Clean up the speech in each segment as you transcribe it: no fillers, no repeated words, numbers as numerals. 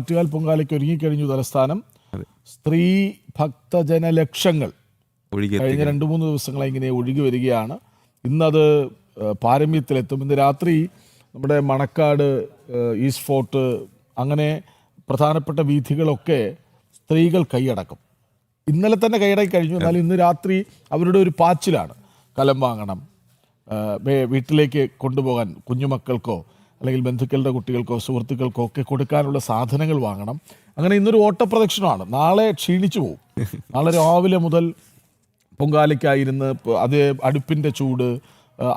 ആറ്റുകാൽ പൊങ്കാലയ്ക്ക് ഒരുങ്ങിക്കഴിഞ്ഞു തലസ്ഥാനം. സ്ത്രീ ഭക്തജന ലക്ഷങ്ങൾ കഴിഞ്ഞ 2-3 ദിവസങ്ങളായി ഇങ്ങനെ ഒഴുകി വരികയാണ്. ഇന്നത് പാരമ്യത്തിലെത്തും. ഇന്ന് രാത്രി നമ്മുടെ മണക്കാട്, ഈസ്റ്റ് ഫോർട്ട്, അങ്ങനെ പ്രധാനപ്പെട്ട വീഥികളൊക്കെ സ്ത്രീകൾ കൈയടക്കും. ഇന്നലെ തന്നെ കൈയടക്കി കഴിഞ്ഞു. എന്നാലും ഇന്ന് രാത്രി അവരുടെ ഒരു പാച്ചിലാണ്. കലം വാങ്ങണം, വീട്ടിലേക്ക് കൊണ്ടുപോകാൻ കുഞ്ഞുമക്കൾക്കോ അല്ലെങ്കിൽ ബന്ധുക്കളുടെ കുട്ടികൾക്കോ സുഹൃത്തുക്കൾക്കോ ഒക്കെ കൊടുക്കാനുള്ള സാധനങ്ങൾ വാങ്ങണം. അങ്ങനെ ഇന്നൊരു ഓട്ടപ്രദക്ഷിണമാണ്. നാളെ ക്ഷീണിച്ചു പോകും. നാളെ രാവിലെ മുതൽ പൊങ്കാലയ്ക്കായിരുന്ന് അതേ അടുപ്പിൻ്റെ ചൂട്,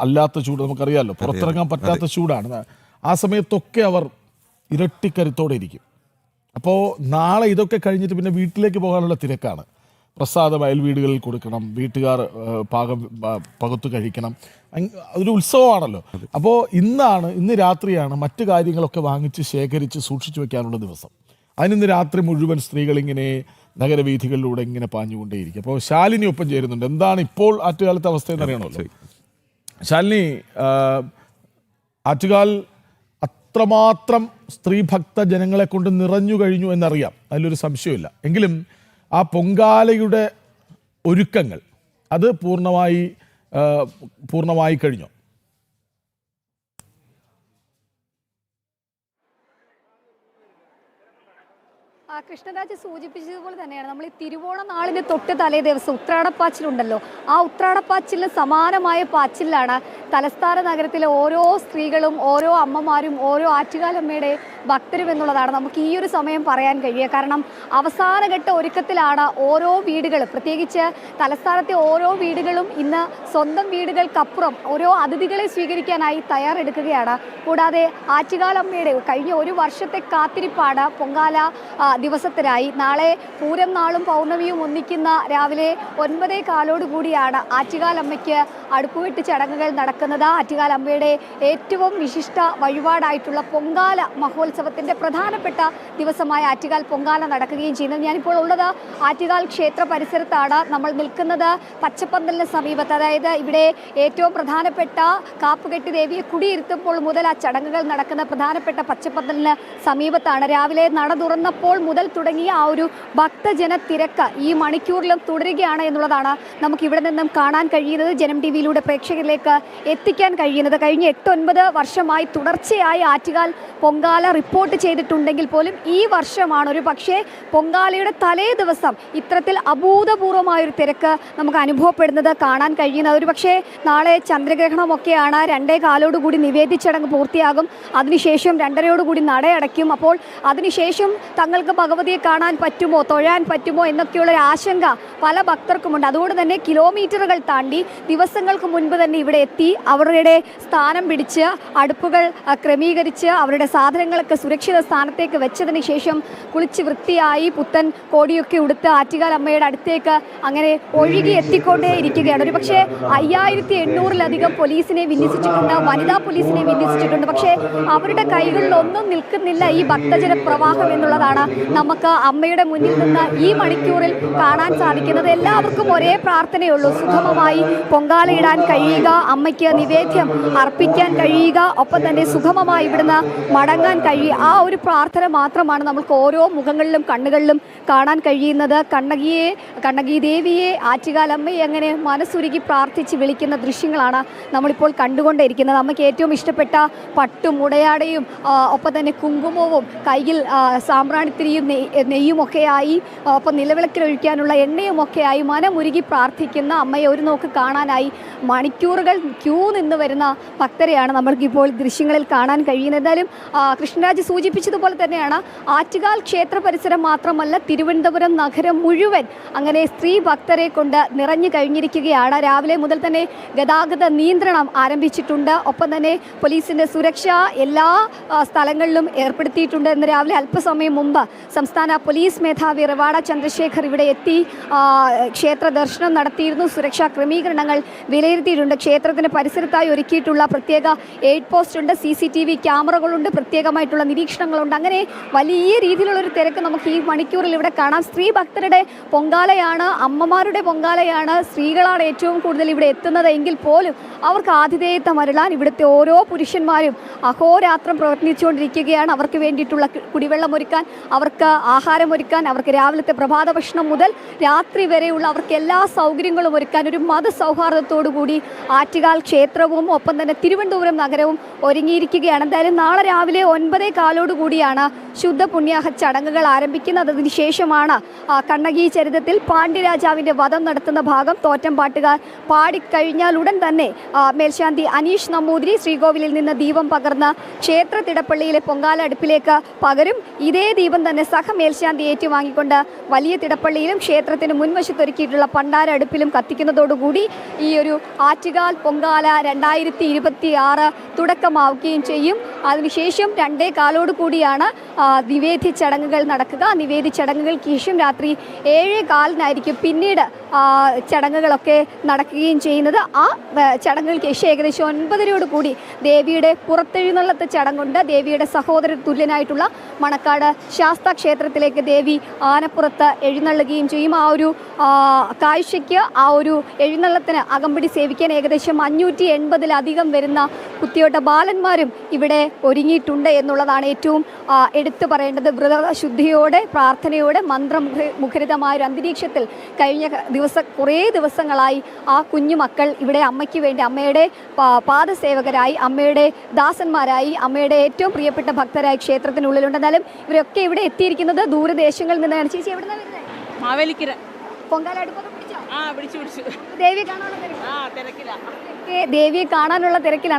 അല്ലാത്ത ചൂട്, നമുക്കറിയാമല്ലോ, പുറത്തിറങ്ങാൻ പറ്റാത്ത ചൂടാണ്. ആ സമയത്തൊക്കെ അവർ ഇരട്ടിക്കരുത്തോടെ ഇരിക്കും. അപ്പോൾ നാളെ ഇതൊക്കെ കഴിഞ്ഞിട്ട് പിന്നെ വീട്ടിലേക്ക് പോകാനുള്ള തിരക്കാണ്. പ്രസാദം അയൽ വീടുകളിൽ കൊടുക്കണം, വീട്ടുകാർ പകുത്തു കഴിക്കണം. അതൊരു ഉത്സവമാണല്ലോ. അപ്പോൾ ഇന്ന് രാത്രിയാണ് മറ്റു കാര്യങ്ങളൊക്കെ വാങ്ങിച്ച് ശേഖരിച്ച് സൂക്ഷിച്ചു വെക്കാനുള്ള ദിവസം. അതിനിന്ന് രാത്രി മുഴുവൻ സ്ത്രീകളിങ്ങനെ നഗരവീഥികളിലൂടെ ഇങ്ങനെ പാഞ്ഞുകൊണ്ടേയിരിക്കും. അപ്പോൾ ശാലിനി ഒപ്പം ചേരുന്നുണ്ട്. എന്താണ് ഇപ്പോൾ ആറ്റുകാലത്തെ അവസ്ഥ എന്ന് അറിയണമല്ലോ. ശാലിനി, ആറ്റുകാൽ അത്രമാത്രം സ്ത്രീഭക്ത ജനങ്ങളെ കൊണ്ട് നിറഞ്ഞു കഴിഞ്ഞു എന്നറിയാം, അതിലൊരു സംശയമില്ല. എങ്കിലും ആ പൊങ്കാലയുടെ ഒരുക്കങ്ങൾ അത് പൂർണ്ണമായി കഴിഞ്ഞു. കൃഷ്ണരാജ് സൂചിപ്പിച്ചതുപോലെ തന്നെയാണ് നമ്മൾ ഈ തിരുവോണ നാളിന് തൊട്ട് തലേ ദിവസം ഉത്രാടപ്പാച്ചിലുണ്ടല്ലോ, ആ ഉത്രാടപ്പാച്ചിലിന് സമാനമായ പാച്ചിലാണ് തലസ്ഥാന നഗരത്തിലെ ഓരോ സ്ത്രീകളും ഓരോ അമ്മമാരും ഓരോ ആറ്റുകാലമ്മയുടെ ഭക്തരും എന്നുള്ളതാണ് നമുക്ക് ഈ ഒരു സമയം പറയാൻ കഴിയുക. കാരണം അവസാനഘട്ട ഒരുക്കത്തിലാണ് ഓരോ വീടുകളും, പ്രത്യേകിച്ച് തലസ്ഥാനത്തെ ഓരോ വീടുകളും ഇന്ന് സ്വന്തം വീടുകൾക്കപ്പുറം ഓരോ അതിഥികളെ സ്വീകരിക്കാനായി തയ്യാറെടുക്കുകയാണ്. കൂടാതെ ആറ്റുകാലമ്മയുടെ കഴിഞ്ഞ ഒരു വർഷത്തെ കാത്തിരിപ്പാണ് പൊങ്കാല ദിവസത്തിനായി. നാളെ പൂരം നാളും പൗർണമിയും ഒന്നിക്കുന്ന രാവിലെ 9:15 കൂടിയാണ് ആറ്റുകാലമ്മയ്ക്ക് അടുപ്പുവെട്ട് ചടങ്ങുകൾ നടക്കുന്നത്. ആറ്റുകാലമ്മയുടെ ഏറ്റവും വിശിഷ്ട വഴിപാടായിട്ടുള്ള പൊങ്കാല മഹോത്സവത്തിൻ്റെ പ്രധാനപ്പെട്ട ദിവസമായ ആറ്റുകാൽ പൊങ്കാല നടക്കുകയും ചെയ്യുന്നത്. ഞാനിപ്പോൾ ഉള്ളത് ആറ്റുകാൽ ക്ഷേത്ര പരിസരത്താണ്. നമ്മൾ നിൽക്കുന്നത് പച്ചപ്പന്തലിന് സമീപത്ത്, അതായത് ഇവിടെ ഏറ്റവും പ്രധാനപ്പെട്ട കാപ്പുകെട്ടി ദേവിയെ കുടിയിരുത്തുമ്പോൾ മുതൽ ആ ചടങ്ങുകൾ നടക്കുന്ന പ്രധാനപ്പെട്ട പച്ചപ്പന്തലിന് സമീപത്താണ്. രാവിലെ നട തുറന്നപ്പോൾ മുതൽ തുടങ്ങിയ ആ ഒരു ഭക്തജന തിരക്ക് ഈ മണിക്കൂറിലും തുടരുകയാണ് എന്നുള്ളതാണ് നമുക്ക് ഇവിടെ നിന്നും കാണാൻ കഴിയുന്നത്, ജനം ടി വിയിലൂടെ പ്രേക്ഷകരിലേക്ക് എത്തിക്കാൻ കഴിയുന്നത്. കഴിഞ്ഞ 8-9 വർഷമായി തുടർച്ചയായി ആറ്റുകാൽ പൊങ്കാല റിപ്പോർട്ട് ചെയ്തിട്ടുണ്ടെങ്കിൽ പോലും ഈ വർഷമാണ് ഒരു പക്ഷേ പൊങ്കാലയുടെ തലേ ദിവസം ഇത്തരത്തിൽ അഭൂതപൂർവമായൊരു തിരക്ക് നമുക്ക് അനുഭവപ്പെടുന്നത്, കാണാൻ കഴിയുന്നത്. ഒരു പക്ഷേ നാളെ ചന്ദ്രഗ്രഹണമൊക്കെയാണ്. 2:15 കൂടി നിവേദ്യ ചടങ്ങ് പൂർത്തിയാകും. അതിനുശേഷം 2:30 കൂടി നടയടയ്ക്കും. അപ്പോൾ അതിനുശേഷം തങ്ങൾക്ക് ഭഗവതിയെ കാണാൻ പറ്റുമോ, തൊഴാൻ പറ്റുമോ എന്നൊക്കെയുള്ളൊരു ആശങ്ക പല ഭക്തർക്കുമുണ്ട്. അതുകൊണ്ട് തന്നെ കിലോമീറ്ററുകൾ താണ്ടി ദിവസങ്ങൾക്ക് മുൻപ് തന്നെ ഇവിടെ എത്തി അവരുടെ സ്ഥാനം പിടിച്ച് അടുപ്പുകൾ ക്രമീകരിച്ച് അവരുടെ സാധനങ്ങളൊക്കെ സുരക്ഷിത സ്ഥാനത്തേക്ക് വെച്ചതിന് ശേഷം കുളിച്ച് വൃത്തിയായി പുത്തൻ കോടിയൊക്കെ ഉടുത്ത് ആറ്റുകാൽ അമ്മയുടെ അടുത്തേക്ക് അങ്ങനെ ഒഴുകി എത്തിക്കൊണ്ടേ ഇരിക്കുകയാണ്. ഒരു പക്ഷേ 5800-ലധികം പോലീസിനെ വിന്യസിച്ചിട്ടുണ്ട്, വനിതാ പോലീസിനെ വിന്യസിച്ചിട്ടുണ്ട്. പക്ഷേ അവരുടെ കൈകളിലൊന്നും നിൽക്കുന്നില്ല ഈ ഭക്തജന പ്രവാഹം എന്നുള്ളതാണ് നമുക്ക് അമ്മയുടെ മുന്നിൽ നിന്ന് ഈ മണിക്കൂറിൽ കാണാൻ സാധിക്കുന്നത്. എല്ലാവർക്കും ഒരേ പ്രാർത്ഥനയുള്ളൂ, സുഗമമായി പൊങ്കാലയിടാൻ കഴിയുക, അമ്മയ്ക്ക് നിവേദ്യം അർപ്പിക്കാൻ കഴിയുക, ഒപ്പം തന്നെ സുഗമമായി ഇവിടുന്ന് മടങ്ങാൻ കഴിയുക. ആ ഒരു പ്രാർത്ഥന മാത്രമാണ് നമുക്ക് ഓരോ മുഖങ്ങളിലും കണ്ണുകളിലും കാണാൻ കഴിയുന്നത്. കണ്ണകി ദേവിയെ, ആറ്റുകാലമ്മയെ അങ്ങനെ മനസ്സുരുകി പ്രാർത്ഥിച്ച് വിളിക്കുന്ന ദൃശ്യങ്ങളാണ് നമ്മളിപ്പോൾ കണ്ടുകൊണ്ടിരിക്കുന്നത്. അമ്മയ്ക്ക് ഏറ്റവും ഇഷ്ടപ്പെട്ട പട്ടും ഉടയാടയും ഒപ്പം തന്നെ കുങ്കുമവും കയ്യിൽ സാമ്പ്രാണിത്തിരിയും നെയ്യുമൊക്കെയായി ഒപ്പം നിലവിളക്കിലൊഴിക്കാനുള്ള എണ്ണയുമൊക്കെയായി മനമുരുകി പ്രാർത്ഥിക്കുന്ന അമ്മയെ ഒരു നോക്ക് കാണാനായി മണിക്കൂറുകൾ ക്യൂ നിന്ന് വരുന്ന ഭക്തരെയാണ് നമ്മൾക്കിപ്പോൾ ദൃശ്യങ്ങളിൽ കാണാൻ കഴിയുന്നത്. എന്തായാലും കൃഷ്ണരാജ് സൂചിപ്പിച്ചതുപോലെ തന്നെയാണ് ആറ്റുകാൽ ക്ഷേത്ര പരിസരം മാത്രമല്ല തിരുവനന്തപുരം നഗരം മുഴുവൻ അങ്ങനെ സ്ത്രീ ഭക്തരെ കൊണ്ട് നിറഞ്ഞു കഴിഞ്ഞിരിക്കുകയാണ്. രാവിലെ മുതൽ തന്നെ ഗതാഗത നിയന്ത്രണം ആരംഭിച്ചിട്ടുണ്ട്. ഒപ്പം തന്നെ പോലീസിൻ്റെ സുരക്ഷ എല്ലാ സ്ഥലങ്ങളിലും ഏർപ്പെടുത്തിയിട്ടുണ്ട്. ഇന്ന് രാവിലെ അല്പസമയം മുമ്പ് സംസ്ഥാന പോലീസ് മേധാവി റിവാഡ ചന്ദ്രശേഖർ ഇവിടെ എത്തി ക്ഷേത്ര ദർശനം നടത്തിയിരുന്നു. സുരക്ഷാ ക്രമീകരണങ്ങൾ വിലയിരുത്തിയിട്ടുണ്ട്. ക്ഷേത്രത്തിന് പരിസരത്തായി ഒരുക്കിയിട്ടുള്ള പ്രത്യേക എയ്ഡ് പോസ്റ്റ് ഉണ്ട്, CCTV ക്യാമറകളുണ്ട്, പ്രത്യേകമായിട്ടുള്ള നിരീക്ഷണങ്ങളുണ്ട്. അങ്ങനെ വലിയ രീതിയിലുള്ളൊരു തിരക്ക് നമുക്ക് ഈ മണിക്കൂറിൽ ഇവിടെ കാണാം. സ്ത്രീ ഭക്തരുടെ പൊങ്കാലയാണ്, അമ്മമാരുടെ പൊങ്കാലയാണ്, സ്ത്രീകളാണ് ഏറ്റവും കൂടുതൽ ഇവിടെ എത്തുന്നത് എങ്കിൽ പോലും അവർക്ക് ആതിഥേയത്വം അരുളാൻ ഇവിടുത്തെ ഓരോ പുരുഷന്മാരും അഹോരാത്രം പ്രവർത്തിച്ചുകൊണ്ടിരിക്കുകയാണ്. അവർക്ക് വേണ്ടിയിട്ടുള്ള കുടിവെള്ളം ഒരുക്കാൻ, അവർക്ക് ആഹാരം ഒരുക്കാൻ, അവർക്ക് രാവിലത്തെ പ്രഭാത ഭക്ഷണം മുതൽ രാത്രി വരെയുള്ള അവർക്ക് എല്ലാ സൗകര്യങ്ങളും ഒരുക്കാൻ ഒരു മതസൗഹാർദ്ദത്തോടു കൂടി ആറ്റുകാൽ ക്ഷേത്രവും ഒപ്പം തന്നെ തിരുവനന്തപുരം നഗരവും ഒരുങ്ങിയിരിക്കുകയാണ്. എന്തായാലും നാളെ രാവിലെ 9:15 കൂടിയാണ് ശുദ്ധ പുണ്യാഹ ചടങ്ങുകൾ ആരംഭിക്കുന്നത്. അതിനുശേഷമാണ് കണ്ണകി ചരിതത്തിൽ പാണ്ഡ്യരാജാവിൻ്റെ വധം നടത്തുന്ന ഭാഗം തോറ്റം പാട്ടുകാർ പാടിക്കഴിഞ്ഞാൽ ഉടൻ തന്നെ മേൽശാന്തി അനീഷ് നമ്പൂതിരി ശ്രീകോവിലിൽ നിന്ന് ദീപം പകർന്ന് ക്ഷേത്ര തിടപ്പള്ളിയിലെ പൊങ്കാല അടുപ്പിലേക്ക് പകരും. ഇതേ ദീപം തന്നെ സഹ മേൽശാന്തി ഏറ്റുവാങ്ങിക്കൊണ്ട് വലിയ തിടപ്പള്ളിയിലും ക്ഷേത്രത്തിന് മുൻവശത്തൊരുക്കിയിട്ടുള്ള പണ്ടാര അടുപ്പിലും കത്തിക്കുന്നതോടുകൂടി ഈ ഒരു ആറ്റുകാൽ പൊങ്കാല 2026 തുടക്കമാവുകയും ചെയ്യും. അതിനുശേഷം 2:15 കൂടിയാണ് നിവേദ്യ ചടങ്ങുകൾ നടക്കുക. നിവേദ്യ ചടങ്ങുകൾക്ക് ശേഷം രാത്രി 7:15 പിന്നീട് ചടങ്ങുകളൊക്കെ നടക്കുകയും ചെയ്യുന്നത്. ആ ചടങ്ങുകൾക്ക് ശേഷം ഏകദേശം 9:00 കൂടി ദേവിയുടെ പുറത്തെഴുന്നള്ളത്ത് ചടങ്ങുണ്ട്. ദേവിയുടെ സഹോദര തുല്യനായിട്ടുള്ള മണക്കാട് ശാസ്താ ക്ഷേത്രത്തിലേക്ക് ദേവി ആനപ്പുറത്ത് എഴുന്നള്ളുകയും ചെയ്യും. ആ ഒരു കാഴ്ചയ്ക്ക്, ആ ഒരു എഴുന്നള്ളത്തിന് അകമ്പടി സേവിക്കാൻ ഏകദേശം 580-ലധികം വരുന്ന കുത്തിയോട്ട ബാലന്മാരും ഇവിടെ ഒരുങ്ങിയിട്ടുണ്ട് എന്നുള്ളതാണ് ഏറ്റവും എടുത്തു പറയേണ്ടത്. വ്രതശുദ്ധിയോടെ, പ്രാർത്ഥനയോടെ, മന്ത്രമുഖരിതമായ ഒരു അന്തരീക്ഷത്തിൽ കഴിഞ്ഞ കുറേ ദിവസങ്ങളായി ആ കുഞ്ഞുമക്കൾ ഇവിടെ അമ്മയ്ക്ക് വേണ്ടി, അമ്മയുടെ പാദസേവകരായി, അമ്മയുടെ ദാസന്മാരായി, അമ്മയുടെ ഏറ്റവും പ്രിയപ്പെട്ട ഭക്തരായി ക്ഷേത്രത്തിനുള്ളിലുണ്ട്. എന്നാലും ഇവരൊക്കെ ഇവിടെ എത്തിയിരിക്കുന്നത് ദൂരദേശങ്ങളിൽ നിന്നാണ്. ചേച്ചി എവിടെ നിന്നാണ് വരുന്നത്? മാവേലിക്കര. പൊങ്കാല അടുപ്പൊക്കെ പിടിച്ചോ? പിടിച്ചു. ദേവിയെ കാണാനുള്ള തിരക്കിലാണ്.